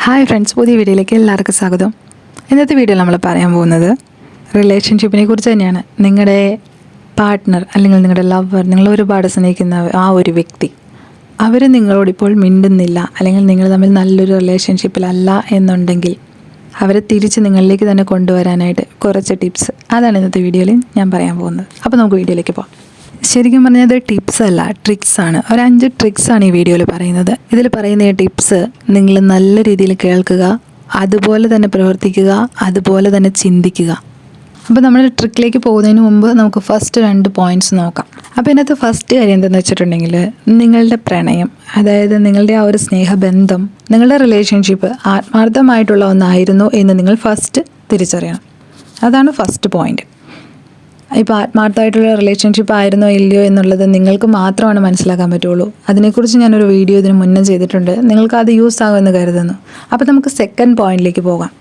Hi friends, പുതിയ വീഡിയോയിലേക്ക് എല്ലാവർക്കും സ്വാഗതം. ഇന്നത്തെ വീഡിയോയിൽ നമ്മൾ പറയാൻ പോകുന്നത് റിലേഷൻഷിപ്പിനെ കുറിച്ച് തന്നെയാണ്. നിങ്ങളുടെ പാർട്ട്ണർ അല്ലെങ്കിൽ നിങ്ങളുടെ ലവർ, നിങ്ങൾ ഒരുപാട് സ്നേഹിക്കുന്ന ആ ഒരു വ്യക്തി, അവർ നിങ്ങളോടിപ്പോൾ മിണ്ടുന്നില്ല അല്ലെങ്കിൽ നിങ്ങൾ തമ്മിൽ നല്ലൊരു റിലേഷൻഷിപ്പിലല്ല എന്നുണ്ടെങ്കിൽ അവരെ തിരിച്ച് നിങ്ങളിലേക്ക് തന്നെ കൊണ്ടുവരാനായിട്ട് കുറച്ച് ടിപ്സ്, അതാണ് ഇന്നത്തെ വീഡിയോയിൽ ഞാൻ പറയാൻ പോകുന്നത്. അപ്പോൾ നമുക്ക് വീഡിയോയിലേക്ക് പോകാം. ശരിക്കും പറഞ്ഞാൽ അത് ടിപ്സ് അല്ല, ട്രിക്സ് ആണ്. ഒരു 5 ട്രിക്സ് ആണ് ഈ വീഡിയോയിൽ പറയുന്നത്. ഇതിൽ പറയുന്ന ഈ ടിപ്സ് നിങ്ങൾ നല്ല രീതിയിൽ കേൾക്കുക, അതുപോലെ തന്നെ പ്രവർത്തിക്കുക, അതുപോലെ തന്നെ ചിന്തിക്കുക. അപ്പോൾ നമ്മൾ ട്രിക്കിലേക്ക് പോകുന്നതിന് മുമ്പ് നമുക്ക് ഫസ്റ്റ് 2 പോയിന്റ്സ് നോക്കാം. അപ്പോൾ ഇതിനകത്ത് ഫസ്റ്റ് കാര്യം എന്താണെന്ന് വെച്ചിട്ടുണ്ടെങ്കിൽ, നിങ്ങളുടെ പ്രണയം, അതായത് നിങ്ങളുടെ ആ ഒരു സ്നേഹബന്ധം, നിങ്ങളുടെ റിലേഷൻഷിപ്പ് ആത്മാർത്ഥമായിട്ടുള്ള ഒന്നായിരുന്നു എന്ന് നിങ്ങൾ ഫസ്റ്റ് തിരിച്ചറിയണം. അതാണ് ഫസ്റ്റ് പോയിന്റ്. ഇപ്പോൾ ആത്മാർത്ഥമായിട്ടുള്ള റിലേഷൻഷിപ്പ് ആയിരുന്നോ ഇല്ലയോ എന്നുള്ളത് നിങ്ങൾക്ക് മാത്രമാണ് മനസ്സിലാക്കാൻ പറ്റുള്ളൂ. അതിനെക്കുറിച്ച് ഞാനൊരു വീഡിയോ ഇതിന് മുന്നേ ചെയ്തിട്ടുണ്ട്. നിങ്ങൾക്ക് അത് യൂസ് ആകുമെന്ന് കരുതുന്നു. അപ്പോൾ നമുക്ക് സെക്കൻഡ് പോയിന്റിലേക്ക് പോകാം.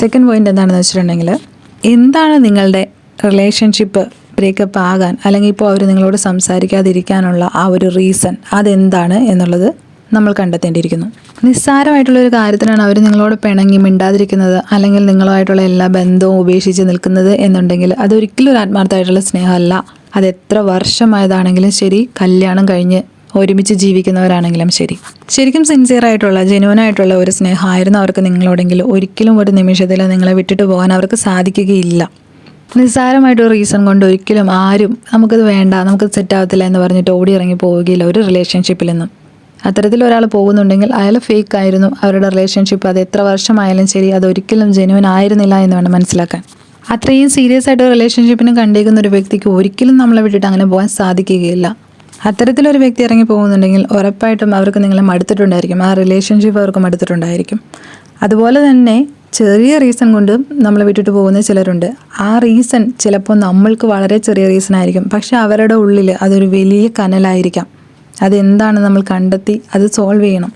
സെക്കൻഡ് പോയിന്റ് എന്താണെന്ന് വെച്ചിട്ടുണ്ടെങ്കിൽ, എന്താണ് നിങ്ങളുടെ റിലേഷൻഷിപ്പ് ബ്രേക്കപ്പ് ആകാൻ അല്ലെങ്കിൽ ഇപ്പോൾ അവർ നിങ്ങളോട് സംസാരിക്കാതിരിക്കാനുള്ള ആ ഒരു റീസൺ അതെന്താണ് എന്നുള്ളത് നമ്മൾ കണ്ടെത്തേണ്ടിയിരിക്കുന്നു. നിസ്സാരമായിട്ടുള്ളൊരു കാര്യത്തിനാണ് അവർ നിങ്ങളോട് പിണങ്ങി മിണ്ടാതിരിക്കുന്നത് അല്ലെങ്കിൽ നിങ്ങളുമായിട്ടുള്ള എല്ലാ ബന്ധവും ഉപേക്ഷിച്ച് നിൽക്കുന്നത് എന്നുണ്ടെങ്കിൽ അതൊരിക്കലും ഒരു ആത്മാർത്ഥമായിട്ടുള്ള സ്നേഹമല്ല. അത് എത്ര വർഷമായതാണെങ്കിലും ശരി, കല്യാണം കഴിഞ്ഞ് ഒരുമിച്ച് ജീവിക്കുന്നവരാണെങ്കിലും ശരി, ശരിക്കും സിൻസിയറായിട്ടുള്ള ജെന്യുവനായിട്ടുള്ള ഒരു സ്നേഹമായിരുന്നു അവർക്ക് നിങ്ങളോടെങ്കിൽ ഒരിക്കലും ഒരു നിമിഷത്തിൽ നിങ്ങളെ വിട്ടിട്ട് പോകാൻ അവർക്ക് സാധിക്കുകയില്ല. നിസ്സാരമായിട്ടൊരു റീസൺ കൊണ്ട് ഒരിക്കലും ആരും നമുക്കത് വേണ്ട, നമുക്കത് സെറ്റ് ആവത്തില്ല എന്ന് പറഞ്ഞിട്ട് ഓടി ഇറങ്ങി പോവുകയില്ല ഒരു റിലേഷൻഷിപ്പിൽ നിന്നും. അത്തരത്തിലൊരാൾ പോകുന്നുണ്ടെങ്കിൽ അയാൾ ഫേക്ക് ആയിരുന്നു. അവരുടെ റിലേഷൻഷിപ്പ് അത് എത്ര വർഷമായാലും ശരി, അതൊരിക്കലും ജെന്യുവൻ ആയിരുന്നില്ല എന്ന് വേണം മനസ്സിലാക്കാൻ. അത്രയും സീരിയസ് ആയിട്ട് ഒരു റിലേഷൻഷിപ്പിന് കണ്ടേക്കുന്ന ഒരു വ്യക്തിക്ക് ഒരിക്കലും നമ്മളെ വിട്ടിട്ട് അങ്ങനെ പോകാൻ സാധിക്കുകയില്ല. അത്തരത്തിലൊരു വ്യക്തി ഇറങ്ങി പോകുന്നുണ്ടെങ്കിൽ ഉറപ്പായിട്ടും അവർക്ക് നിങ്ങളെ മടുത്തിട്ടുണ്ടായിരിക്കും, ആ റിലേഷൻഷിപ്പ് അവർക്ക് മടുത്തിട്ടുണ്ടായിരിക്കും. അതുപോലെ തന്നെ ചെറിയ റീസൺ കൊണ്ട് നമ്മളെ വിട്ടിട്ട് പോകുന്ന ചിലരുണ്ട്. ആ റീസൺ ചിലപ്പോൾ നമ്മൾക്ക് വളരെ ചെറിയ റീസൺ ആയിരിക്കും, പക്ഷെ അവരുടെ ഉള്ളിൽ അതൊരു വലിയ കനലായിരിക്കാം. അതെന്താണ് നമ്മൾ കണ്ടെത്തി അത് സോൾവ് ചെയ്യണം.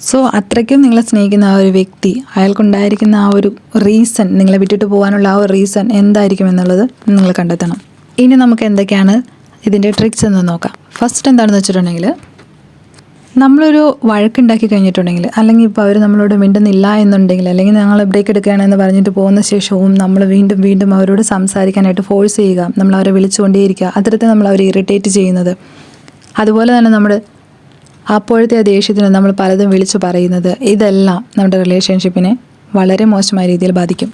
സോ അത്രയ്ക്കും നിങ്ങളെ സ്നേഹിക്കുന്ന ആ ഒരു വ്യക്തി, അയാൾക്കുണ്ടായിരിക്കുന്ന ആ ഒരു റീസൺ, നിങ്ങളെ വിട്ടിട്ട് പോകാനുള്ള ആ ഒരു റീസൺ എന്തായിരിക്കും എന്നുള്ളത് നിങ്ങൾ കണ്ടെത്തണം. ഇനി നമുക്ക് എന്തൊക്കെയാണ് ഇതിൻ്റെ ട്രിക്സ് എന്ന് നോക്കാം. ഫസ്റ്റ് എന്താണെന്ന് വെച്ചിട്ടുണ്ടെങ്കിൽ, നമ്മളൊരു വഴക്കുണ്ടാക്കി കഴിഞ്ഞിട്ടുണ്ടെങ്കിൽ അല്ലെങ്കിൽ ഇപ്പോൾ അവർ നമ്മളോട് മിണ്ടുന്നില്ല എന്നുണ്ടെങ്കിൽ അല്ലെങ്കിൽ ഞങ്ങൾ ബ്രേക്ക് എടുക്കുകയാണെന്ന് പറഞ്ഞിട്ട് പോകുന്ന ശേഷവും നമ്മൾ വീണ്ടും വീണ്ടും അവരോട് സംസാരിക്കാനായിട്ട് ഫോഴ്സ് ചെയ്യുക, നമ്മൾ അവരെ വിളിച്ചുകൊണ്ടേയിരിക്കുക, അത്തരത്തിൽ നമ്മൾ അവരെ ഇറിറ്റേറ്റ് ചെയ്യുന്നത്, അതുപോലെ തന്നെ നമ്മൾ അപ്പോഴത്തെ ദേഷ്യത്തിന് നമ്മൾ പലതും വിളിച്ചു പറയുന്നത്, ഇതെല്ലാം നമ്മുടെ റിലേഷൻഷിപ്പിനെ വളരെ മോശമായ രീതിയിൽ ബാധിക്കും.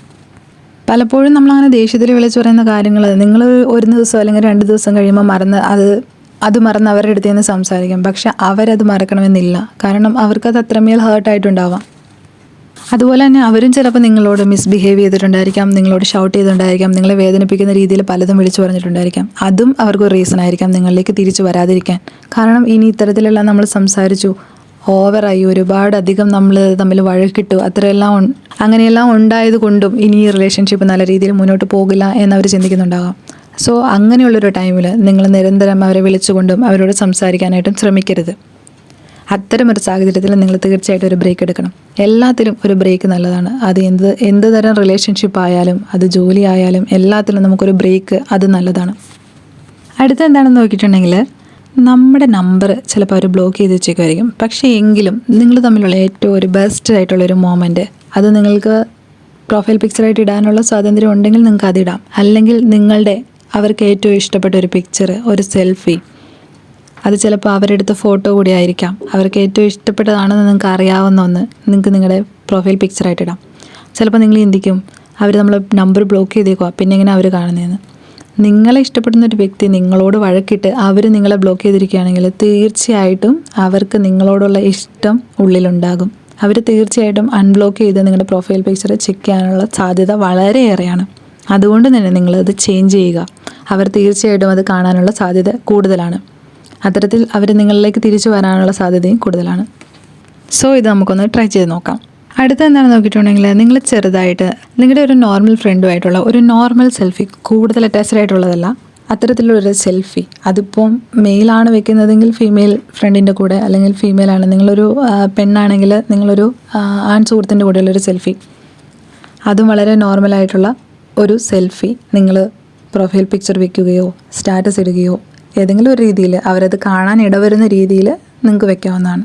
പലപ്പോഴും നമ്മളങ്ങനെ ദേഷ്യത്തിൽ വിളിച്ചു പറയുന്ന കാര്യങ്ങൾ നിങ്ങൾ ഒരു ദിവസം അല്ലെങ്കിൽ 2 ദിവസം കഴിയുമ്പോൾ അത് മറന്ന് അവരുടെ അടുത്ത് നിന്ന് സംസാരിക്കും. പക്ഷെ അവരത് മറക്കണമെന്നില്ല, കാരണം അവർക്കത് അത്രമേൽ ഹേർട്ടായിട്ടുണ്ടാവാം. അതുപോലെ തന്നെ അവരും ചിലപ്പോൾ നിങ്ങളോട് മിസ്ബിഹേവ് ചെയ്തിട്ടുണ്ടായിരിക്കാം, നിങ്ങളോട് ഷൗട്ട് ചെയ്തിട്ടുണ്ടായിരിക്കാം, നിങ്ങളെ വേദനിപ്പിക്കുന്ന രീതിയിൽ പലതും വിളിച്ചു പറഞ്ഞിട്ടുണ്ടായിരിക്കാം. അതും അവർക്കൊരു റീസൺ ആയിരിക്കാം നിങ്ങളിലേക്ക് തിരിച്ചു വരാതിരിക്കാൻ. കാരണം ഇനി ഇത്തരത്തിലെല്ലാം നമ്മൾ സംസാരിച്ചു, ഓവറായി, ഒരുപാട് അധികം നമ്മൾ തമ്മിൽ വഴക്കിട്ടു, അങ്ങനെയെല്ലാം ഉണ്ടായത് കൊണ്ടും ഇനി ഈ റിലേഷൻഷിപ്പ് നല്ല രീതിയിൽ മുന്നോട്ട് പോകില്ല എന്നവർ ചിന്തിക്കുന്നുണ്ടാകാം. സോ അങ്ങനെയുള്ളൊരു ടൈമിൽ നിങ്ങൾ നിരന്തരം അവരെ വിളിച്ചുകൊണ്ടും അവരോട് സംസാരിക്കാനായിട്ടും ശ്രമിക്കരുത്. അത്തരമൊരു സാഹചര്യത്തിൽ നിങ്ങൾ തീർച്ചയായിട്ടും ഒരു ബ്രേക്ക് എടുക്കണം. എല്ലാത്തിലും ഒരു ബ്രേക്ക് നല്ലതാണ്. അത് എന്ത് തരം റിലേഷൻഷിപ്പ് ആയാലും, അത് ജോലി ആയാലും, എല്ലാത്തിലും നമുക്കൊരു ബ്രേക്ക് അത് നല്ലതാണ്. അടുത്ത എന്താണെന്ന് നോക്കിയിട്ടുണ്ടെങ്കിൽ, നമ്മുടെ നമ്പർ ചിലപ്പോൾ അവർ ബ്ലോക്ക് ചെയ്ത് വെച്ചേക്കുമായിരിക്കും. പക്ഷേ എങ്കിലും നിങ്ങൾ തമ്മിലുള്ള ഏറ്റവും ഒരു ബെസ്റ്റ് ആയിട്ടുള്ളൊരു മൊമെൻറ്റ്, അത് നിങ്ങൾക്ക് പ്രൊഫൈൽ പിക്ചറായിട്ട് ഇടാനുള്ള സ്വാതന്ത്ര്യം ഉണ്ടെങ്കിൽ നിങ്ങൾക്ക് അതിടാം. അല്ലെങ്കിൽ അവർക്ക് ഏറ്റവും ഇഷ്ടപ്പെട്ട ഒരു പിക്ചർ, ഒരു സെൽഫി, അത് ചിലപ്പോൾ അവരെടുത്ത ഫോട്ടോ കൂടി ആയിരിക്കാം, അവർക്ക് ഏറ്റവും ഇഷ്ടപ്പെട്ടതാണെന്ന് നിങ്ങൾക്ക് അറിയാവുന്ന ഒന്ന് നിങ്ങൾക്ക് നിങ്ങളുടെ പ്രൊഫൈൽ പിക്ചറായിട്ട് ഇടാം. ചിലപ്പോൾ നിങ്ങൾ ചിന്തിക്കും, അവർ നമ്മളെ നമ്പർ ബ്ലോക്ക് ചെയ്തേക്കുക, പിന്നെ എങ്ങനെ അവർ കാണുന്നതെന്ന്. നിങ്ങളെ ഇഷ്ടപ്പെടുന്ന ഒരു വ്യക്തി നിങ്ങളോട് വഴക്കിട്ട് അവർ നിങ്ങളെ ബ്ലോക്ക് ചെയ്തിരിക്കുകയാണെങ്കിൽ തീർച്ചയായിട്ടും അവർക്ക് നിങ്ങളോടുള്ള ഇഷ്ടം ഉള്ളിലുണ്ടാകും. അവർ തീർച്ചയായിട്ടും അൺബ്ലോക്ക് ചെയ്ത് നിങ്ങളുടെ പ്രൊഫൈൽ പിക്ചർ ചെക്ക് ചെയ്യാനുള്ള സാധ്യത വളരെയേറെയാണ്. അതുകൊണ്ട് തന്നെ നിങ്ങളത് ചേഞ്ച് ചെയ്യുക. അവർ തീർച്ചയായിട്ടും അത് കാണാനുള്ള സാധ്യത കൂടുതലാണ്. അത്തരത്തിൽ അവർ നിങ്ങളിലേക്ക് തിരിച്ചു വരാനുള്ള സാധ്യതയും കൂടുതലാണ്. സോ ഇത് നമുക്കൊന്ന് ട്രൈ ചെയ്ത് നോക്കാം. അടുത്ത എന്താണെന്ന് നോക്കിയിട്ടുണ്ടെങ്കിൽ, നിങ്ങൾ ചെറുതായിട്ട് നിങ്ങളുടെ ഒരു നോർമൽ ഫ്രണ്ടുമായിട്ടുള്ള ഒരു നോർമൽ സെൽഫി, കൂടുതൽ അറ്റാച്ച്ഡ് ആയിട്ടുള്ളതല്ല, അത്തരത്തിലുള്ളൊരു സെൽഫി, അതിപ്പോൾ മെയിലാണ് വെക്കുന്നതെങ്കിൽ ഫീമെയിൽ ഫ്രണ്ടിൻ്റെ കൂടെ, അല്ലെങ്കിൽ ഫീമെയിലാണ്, നിങ്ങളൊരു പെണ്ണാണെങ്കിൽ നിങ്ങളൊരു ആൺ സുഹൃത്തിൻ്റെ കൂടെയുള്ളൊരു സെൽഫി, അതും വളരെ നോർമലായിട്ടുള്ള ഒരു സെൽഫി നിങ്ങൾ പ്രൊഫൈൽ പിക്ചർ വെക്കുകയോ സ്റ്റാറ്റസ് ഇടുകയോ ഏതെങ്കിലും ഒരു രീതിയിൽ അവരത് കാണാൻ ഇടവരുന്ന രീതിയിൽ നിങ്ങൾക്ക് വെക്കാവുന്നതാണ്.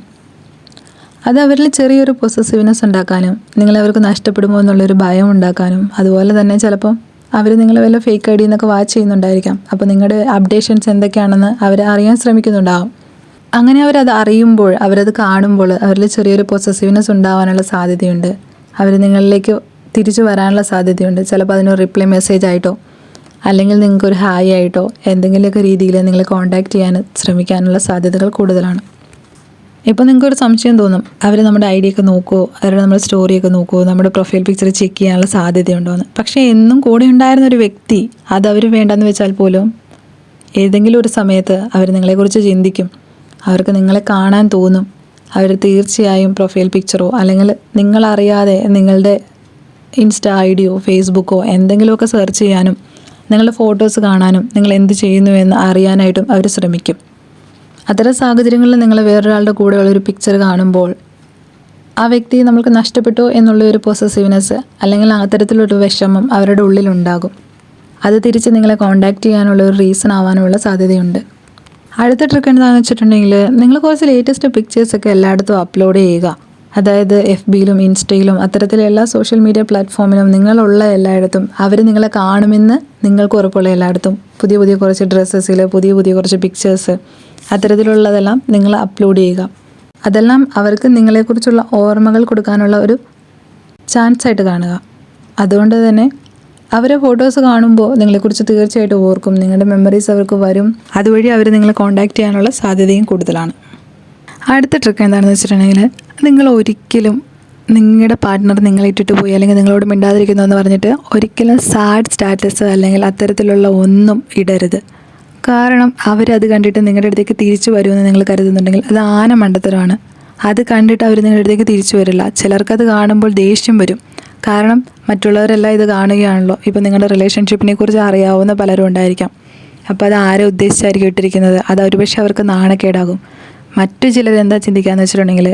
അത് അവരിൽ ചെറിയൊരു പൊസസീവ്നെസ് ഉണ്ടാക്കാനും നിങ്ങളെ അവർക്ക് നഷ്ടപ്പെടുമോ എന്നുള്ളൊരു ഭയം ഉണ്ടാക്കാനും, അതുപോലെ തന്നെ ചിലപ്പം അവർ നിങ്ങളെ വല്ല ഫേക്ക് ഐ ഡി എന്നൊക്കെ വാച്ച് ചെയ്യുന്നുണ്ടായിരിക്കാം. അപ്പോൾ നിങ്ങളുടെ അപ്ഡേഷൻസ് എന്തൊക്കെയാണെന്ന് അവർ അറിയാൻ ശ്രമിക്കുന്നുണ്ടാകും. അങ്ങനെ അവരത് അറിയുമ്പോൾ, അവരത് കാണുമ്പോൾ അവരിൽ ചെറിയൊരു പൊസസീവ്നെസ് ഉണ്ടാവാനുള്ള സാധ്യതയുണ്ട്. അവർ നിങ്ങളിലേക്ക് തിരിച്ചു വരാനുള്ള സാധ്യതയുണ്ട്. ചിലപ്പോൾ അതിനൊരു റിപ്ലൈ മെസ്സേജ് ആയിട്ടോ അല്ലെങ്കിൽ നിങ്ങൾക്കൊരു ഹായ് ആയിട്ടോ എന്തെങ്കിലുമൊക്കെ രീതിയിൽ നിങ്ങളെ കോൺടാക്റ്റ് ചെയ്യാൻ ശ്രമിക്കാനുള്ള സാധ്യതകൾ കൂടുതലാണ്. ഇപ്പോൾ നിങ്ങൾക്കൊരു സംശയം തോന്നും, അവർ നമ്മുടെ ഐ ഡിയൊക്കെ നോക്കുമോ, അവർ നമ്മുടെ സ്റ്റോറിയൊക്കെ നോക്കുമോ, നമ്മുടെ പ്രൊഫൈൽ പിക്ചർ ചെക്ക് ചെയ്യാനുള്ള സാധ്യതയുണ്ടോ എന്ന്. പക്ഷേ എന്നും കൂടെ ഉണ്ടായിരുന്ന ഒരു വ്യക്തി അത് അവർ വേണ്ടെന്ന് വെച്ചാൽ പോലും ഏതെങ്കിലും ഒരു സമയത്ത് അവർ നിങ്ങളെക്കുറിച്ച് ചിന്തിക്കും. അവർക്ക് നിങ്ങളെ കാണാൻ തോന്നും. അവർ തീർച്ചയായും പ്രൊഫൈൽ പിക്ചറോ അല്ലെങ്കിൽ നിങ്ങളറിയാതെ നിങ്ങളുടെ ഇൻസ്റ്റ ഐ ഡിയോ ഫേസ്ബുക്കോ എന്തെങ്കിലുമൊക്കെ സെർച്ച് ചെയ്യാനും നിങ്ങളുടെ ഫോട്ടോസ് കാണാനും നിങ്ങൾ എന്ത് ചെയ്യുന്നു എന്ന് അറിയാനായിട്ടും അവർ ശ്രമിക്കും. അത്തരം സാഹചര്യങ്ങളിൽ നിങ്ങൾ വേറൊരാളുടെ കൂടെയുള്ളൊരു പിക്ചർ കാണുമ്പോൾ ആ വ്യക്തി നമ്മൾക്ക് നഷ്ടപ്പെട്ടു എന്നുള്ളൊരു പൊസസീവ്നെസ് അല്ലെങ്കിൽ അത്തരത്തിലൊരു വിഷമം അവരുടെ ഉള്ളിലുണ്ടാകും. അത് തിരിച്ച് നിങ്ങളെ കോൺടാക്റ്റ് ചെയ്യാനുള്ള ഒരു റീസൺ ആവാനുള്ള സാധ്യതയുണ്ട്. അടുത്ത ട്രിക്ക് എന്താണെന്ന് വെച്ചിട്ടുണ്ടെങ്കിൽ, നിങ്ങൾ കുറച്ച് ലേറ്റസ്റ്റ് പിക്ചേഴ്സൊക്കെ എല്ലായിടത്തും അപ്ലോഡ് ചെയ്യുക. അതായത് FBയിലും ഇൻസ്റ്റയിലും അത്തരത്തിലുള്ള എല്ലാ സോഷ്യൽ മീഡിയ പ്ലാറ്റ്ഫോമിലും നിങ്ങളുള്ള എല്ലായിടത്തും അവർ നിങ്ങളെ കാണുമെന്ന് നിങ്ങൾക്ക് ഉറപ്പുള്ള എല്ലായിടത്തും പുതിയ പുതിയ കുറച്ച് ഡ്രസ്സസിൽ പുതിയ പുതിയ കുറച്ച് പിക്ചേഴ്സ് അത്തരത്തിലുള്ളതെല്ലാം നിങ്ങൾ അപ്ലോഡ് ചെയ്യുക. അതെല്ലാം അവർക്ക് നിങ്ങളെക്കുറിച്ചുള്ള ഓർമ്മകൾ കൊടുക്കാനുള്ള ഒരു ചാൻസ് ആയിട്ട് കാണുക. അതുകൊണ്ട് തന്നെ അവരെ ഫോട്ടോസ് കാണുമ്പോൾ നിങ്ങളെക്കുറിച്ച് തീർച്ചയായിട്ടും ഓർക്കും. നിങ്ങളുടെ മെമ്മറീസ് അവർക്ക് വരും. അതുവഴി അവർ നിങ്ങളെ കോൺടാക്റ്റ് ചെയ്യാനുള്ള സാധ്യതയും കൂടുതലാണ്. അടുത്ത ട്രിക്ക് എന്താണെന്ന് വെച്ചിട്ടുണ്ടെങ്കിൽ, നിങ്ങൾ ഒരിക്കലും നിങ്ങളുടെ പാർട്ട്ണർ നിങ്ങളെ ഇട്ടിട്ട് പോയി അല്ലെങ്കിൽ നിങ്ങളോട് മിണ്ടാതിരിക്കുന്നു എന്ന് പറഞ്ഞിട്ട് ഒരിക്കലും സാഡ് സ്റ്റാറ്റസ് അല്ലെങ്കിൽ അത്തരത്തിലുള്ള ഒന്നും ഇടരുത്. കാരണം അവരത് കണ്ടിട്ട് നിങ്ങളുടെ അടുത്തേക്ക് തിരിച്ചു വരുമെന്ന് നിങ്ങൾ കരുതുന്നുണ്ടെങ്കിൽ അത് ആന മണ്ടത്തരമാണ്. അത് കണ്ടിട്ട് അവർ നിങ്ങളുടെ അടുത്തേക്ക് തിരിച്ചു വരില്ല. ചിലർക്കത് കാണുമ്പോൾ ദേഷ്യം വരും. കാരണം മറ്റുള്ളവരെല്ലാം ഇത് കാണുകയാണല്ലോ. ഇപ്പോൾ നിങ്ങളുടെ റിലേഷൻഷിപ്പിനെ കുറിച്ച് അറിയാവുന്ന പലരും ഉണ്ടായിരിക്കാം. അപ്പോൾ അത് ആരെ ഉദ്ദേശിച്ചായിരിക്കും ഇട്ടിരിക്കുന്നത്, അത് ഒരുപക്ഷെ അവർക്ക് നാണക്കേടാകും. മറ്റു ചിലരെന്താ ചിന്തിക്കാന്ന് വെച്ചിട്ടുണ്ടെങ്കിൽ,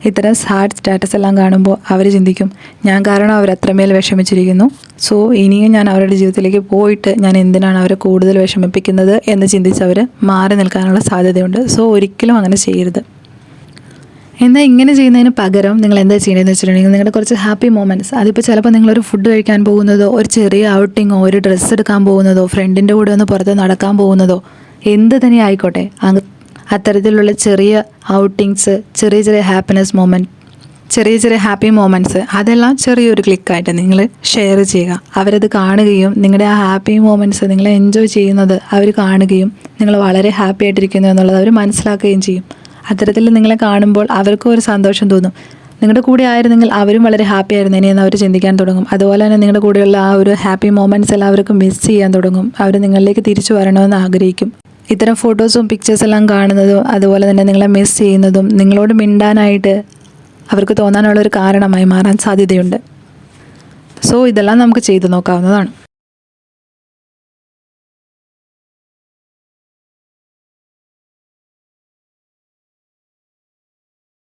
ഇത്തരം സാഡ് സ്റ്റാറ്റസ് എല്ലാം കാണുമ്പോൾ അവർ ചിന്തിക്കും, ഞാൻ കാരണം അവർ അത്രമേൽ വിഷമിച്ചിരിക്കുന്നു, സോ ഇനിയും ഞാൻ അവരുടെ ജീവിതത്തിലേക്ക് പോയിട്ട് ഞാൻ എന്തിനാണ് അവരെ കൂടുതൽ വിഷമിപ്പിക്കുന്നത് എന്ന് ചിന്തിച്ച് അവർ മാറി നിൽക്കാനുള്ള സാധ്യതയുണ്ട്. സോ ഒരിക്കലും അങ്ങനെ ചെയ്യരുത്. എന്നാൽ ഇങ്ങനെ ചെയ്യുന്നതിന് പകരം നിങ്ങൾ എന്താ ചെയ്യേണ്ടതെന്ന് വെച്ചിട്ടുണ്ടെങ്കിൽ, നിങ്ങളുടെ കുറച്ച് ഹാപ്പി മൊമെൻറ്റ്സ്, അതിപ്പോൾ ചിലപ്പോൾ നിങ്ങളൊരു ഫുഡ് കഴിക്കാൻ പോകുന്നതോ, ഒരു ചെറിയ ഔട്ടിങ്ങോ, ഒരു ഡ്രസ്സ് എടുക്കാൻ പോകുന്നതോ, ഫ്രണ്ടിൻ്റെ കൂടെ ഒന്ന് പുറത്ത് നടക്കാൻ പോകുന്നതോ, എന്ത് തന്നെ ആയിക്കോട്ടെ, അത്തരത്തിലുള്ള ചെറിയ ഔട്ടിങ്സ്, ചെറിയ ചെറിയ ഹാപ്പിനെസ് മൊമെൻറ്റ്, ചെറിയ ചെറിയ ഹാപ്പി മൊമെൻറ്റ്സ്, അതെല്ലാം ചെറിയൊരു ക്ലിക്കായിട്ട് നിങ്ങൾ ഷെയർ ചെയ്യുക. അവരത് കാണുകയും നിങ്ങളുടെ ആ ഹാപ്പി മൊമെൻറ്റ്സ് നിങ്ങൾ എൻജോയ് ചെയ്യുന്നത് അവർ കാണുകയും നിങ്ങൾ വളരെ ഹാപ്പി ആയിട്ടിരിക്കുന്നു എന്നുള്ളത് അവർ മനസ്സിലാക്കുകയും ചെയ്യും. അത്തരത്തിൽ നിങ്ങളെ കാണുമ്പോൾ അവർക്കും ഒരു സന്തോഷം തോന്നും. നിങ്ങളുടെ കൂടെ ആയിരുന്നെങ്കിൽ അവരും വളരെ ഹാപ്പി ആയിരുന്നേനെ എന്ന് അവർ ചിന്തിക്കാൻ തുടങ്ങും. അതുപോലെ തന്നെ നിങ്ങളുടെ കൂടെയുള്ള ആ ഒരു ഹാപ്പി മൊമെൻറ്റ്സ് എല്ലാം അവർക്ക് മിസ് ചെയ്യാൻ തുടങ്ങും. അവർ നിങ്ങളിലേക്ക് തിരിച്ചു വരണമെന്ന് ആഗ്രഹിക്കും. ഇത്തരം ഫോട്ടോസും പിക്ചേഴ്സ് എല്ലാം കാണുന്നതും അതുപോലെ തന്നെ നിങ്ങളെ മിസ് ചെയ്യുന്നതും നിങ്ങളോട് മിണ്ടാനായിട്ട് അവർക്ക് തോന്നാനുള്ളൊരു കാരണമായി മാറാൻ സാധ്യതയുണ്ട്. സോ ഇതെല്ലാം നമുക്ക് ചെയ്തു നോക്കാവുന്നതാണ്.